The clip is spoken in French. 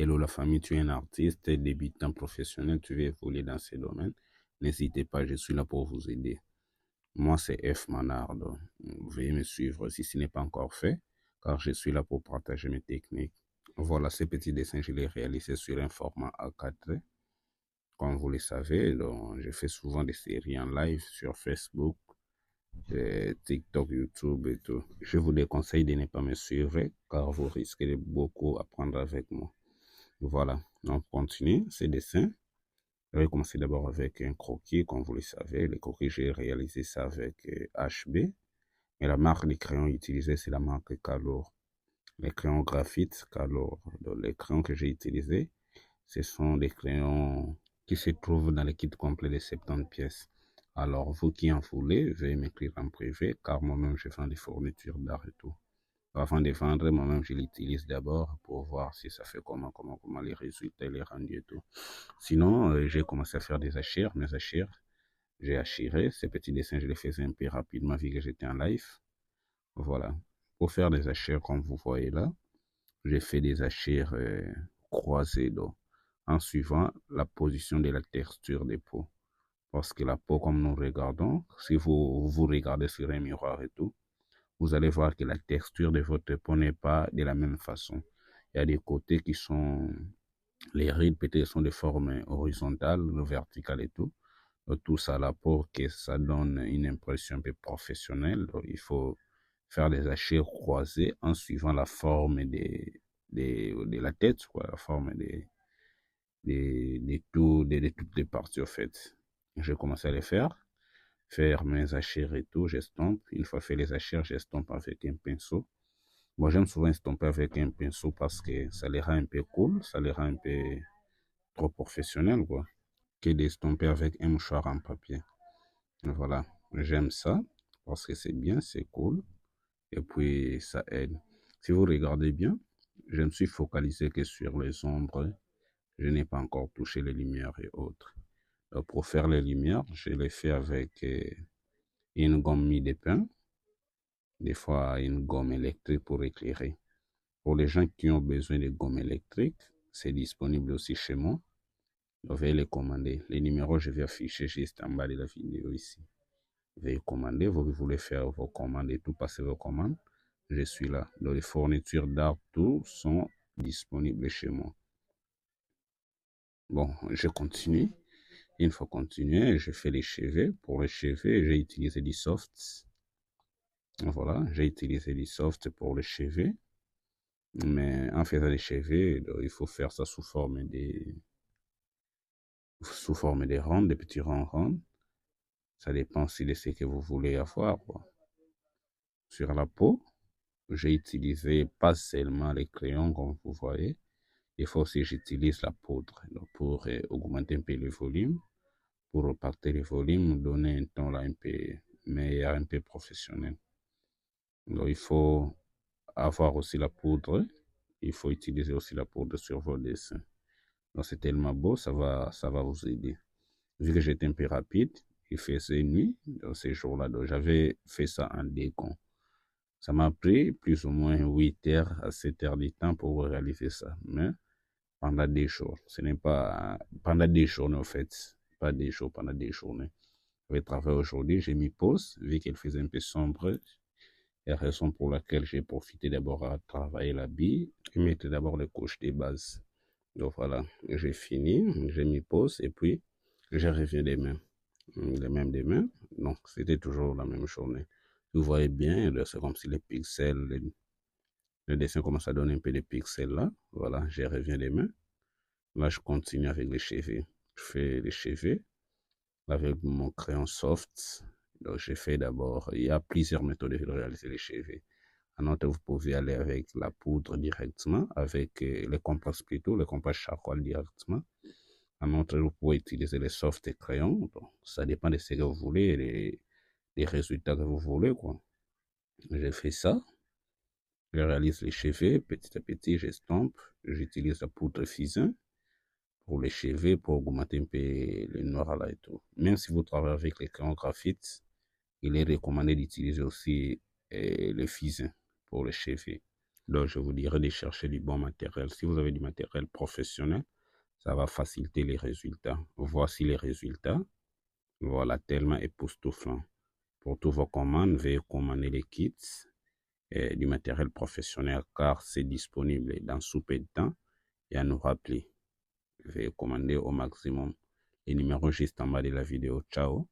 Hello la famille, tu es un artiste, débutant professionnel, tu veux évoluer dans ce domaine. N'hésitez pas, je suis là pour vous aider. Moi, c'est F Manard. Donc, veuillez me suivre si ce n'est pas encore fait, car je suis là pour partager mes techniques. Voilà, ces petits dessins, je les réalisés sur un format A4. Comme vous le savez, donc, je fais souvent des séries en live sur Facebook, TikTok, YouTube et tout. Je vous déconseille de ne pas me suivre, car vous risquez de beaucoup apprendre avec moi. Voilà, on continue ces dessins. Je vais commencer d'abord avec un croquis, comme vous le savez. Le croquis, j'ai réalisé ça avec HB. Mais la marque des crayons utilisée, c'est la marque Calor. Les crayons graphite Calor. Donc, les crayons que j'ai utilisés, ce sont des crayons qui se trouvent dans le kit complet de 70 pièces. Alors, vous qui en voulez, veuillez m'écrire en privé, car moi-même, je vends des fournitures d'art et tout. Avant de vendre, moi-même, je l'utilise d'abord pour voir si ça fait comment les résultats, les rendus et tout. Sinon, j'ai commencé à faire des achires, mes achires. J'ai achiré. Ces petits dessins, je les faisais un peu rapidement vu que j'étais en live. Voilà. Pour faire des achires, comme vous voyez là, j'ai fait des achires croisés donc, en suivant la position de la texture des peaux. Parce que la peau, comme nous regardons, si vous regardez sur un miroir et tout, vous allez voir que la texture de votre peau n'est pas de la même façon. Il y a des côtés qui sont, les rides peut-être sont de forme horizontale, verticale et tout. Tout ça là pour que ça donne une impression un peu professionnelle. Donc, il faut faire des hachures croisées en suivant la forme de la tête, quoi, la forme de toutes les parties, au fait. J'ai commencé à les faire mes hachures et tout, j'estompe. Une fois fait les hachures, j'estompe avec un pinceau. Moi, j'aime souvent estomper avec un pinceau parce que ça les rend un peu cool, ça les rend un peu trop professionnel, quoi, que d'estomper avec un mouchoir en papier. Voilà, j'aime ça parce que c'est bien, c'est cool et puis ça aide. Si vous regardez bien, je me suis focalisé que sur les ombres. Je n'ai pas encore touché les lumières et autres. Pour faire les lumières, je les fais avec une gomme mi-dépin, des fois une gomme électrique pour éclairer. Pour les gens qui ont besoin de gomme électrique, c'est disponible aussi chez moi. Vous pouvez les commander. Les numéros, je vais afficher juste en bas de la vidéo ici. Veuillez commander, vous voulez faire vos commandes et tout, passer vos commandes, je suis là. Donc, les fournitures d'art, tout sont disponibles chez moi. Bon, je continue. Une fois continué, je fais les cheveux. Pour les cheveux, j'ai utilisé du soft. Voilà, j'ai utilisé du soft pour les cheveux. Mais en faisant les cheveux, donc, il faut faire ça sous forme des ronds, des petits ronds ronds. Ça dépend aussi de ce que vous voulez avoir, quoi. Sur la peau, j'ai utilisé pas seulement les crayons, comme vous voyez. Il faut aussi que j'utilise la poudre donc, pour augmenter un peu le volume, pour repartir le volume, donner un ton là un peu meilleur, un peu professionnel. Donc, il faut avoir aussi la poudre. Il faut utiliser aussi la poudre sur vos dessins. Donc, c'est tellement beau, ça va vous aider. Vu que j'étais un peu rapide, il faisait nuit dans ces jours-là. Donc, j'avais fait ça en décompte. Ça m'a pris plus ou moins 8 heures à 7 heures de temps pour réaliser ça. Mais pendant des jours, ce n'est pas pendant des journées en fait. Pas des jours, pendant des journées. J'avais travaillé aujourd'hui, j'ai mis pause, vu qu'il faisait un peu sombre. Et la raison pour laquelle j'ai profité d'abord à travailler l'habit et mettre d'abord les couches des bases. Donc voilà, j'ai fini, j'ai mis pause et puis je reviens demain. Les mêmes demain. Donc c'était toujours la même journée. Vous voyez bien, c'est comme si les pixels, le dessin commence à donner un peu de pixels là. Voilà, je reviens demain. Là, je continue avec les cheveux. Je fais les cheveux avec mon crayon soft. Donc, j'ai fait d'abord, il y a plusieurs méthodes de réaliser les cheveux. En autre, vous pouvez aller avec la poudre directement, avec les compas plutôt, les compas charcoal directement. En autre, vous pouvez utiliser les soft crayons. Donc, ça dépend de ce que vous voulez, les résultats que vous voulez, quoi. J'ai fait ça. Je réalise les cheveux petit à petit, j'estompe. J'utilise la poudre fusain pour les cheveux, pour augmenter un peu le noir là et tout. Même si vous travaillez avec les crayons graphite, il est recommandé d'utiliser aussi le fusain pour les cheveux. Donc, je vous dirais de chercher du bon matériel. Si vous avez du matériel professionnel, ça va faciliter les résultats. Voici les résultats. Voilà, tellement époustouflant. Pour tous vos commandes, veuillez commander les kits et du matériel professionnel car c'est disponible dans sous peu de temps et à nous rappeler. Veuillez commander au maximum. Les numéros juste en bas de la vidéo. Ciao.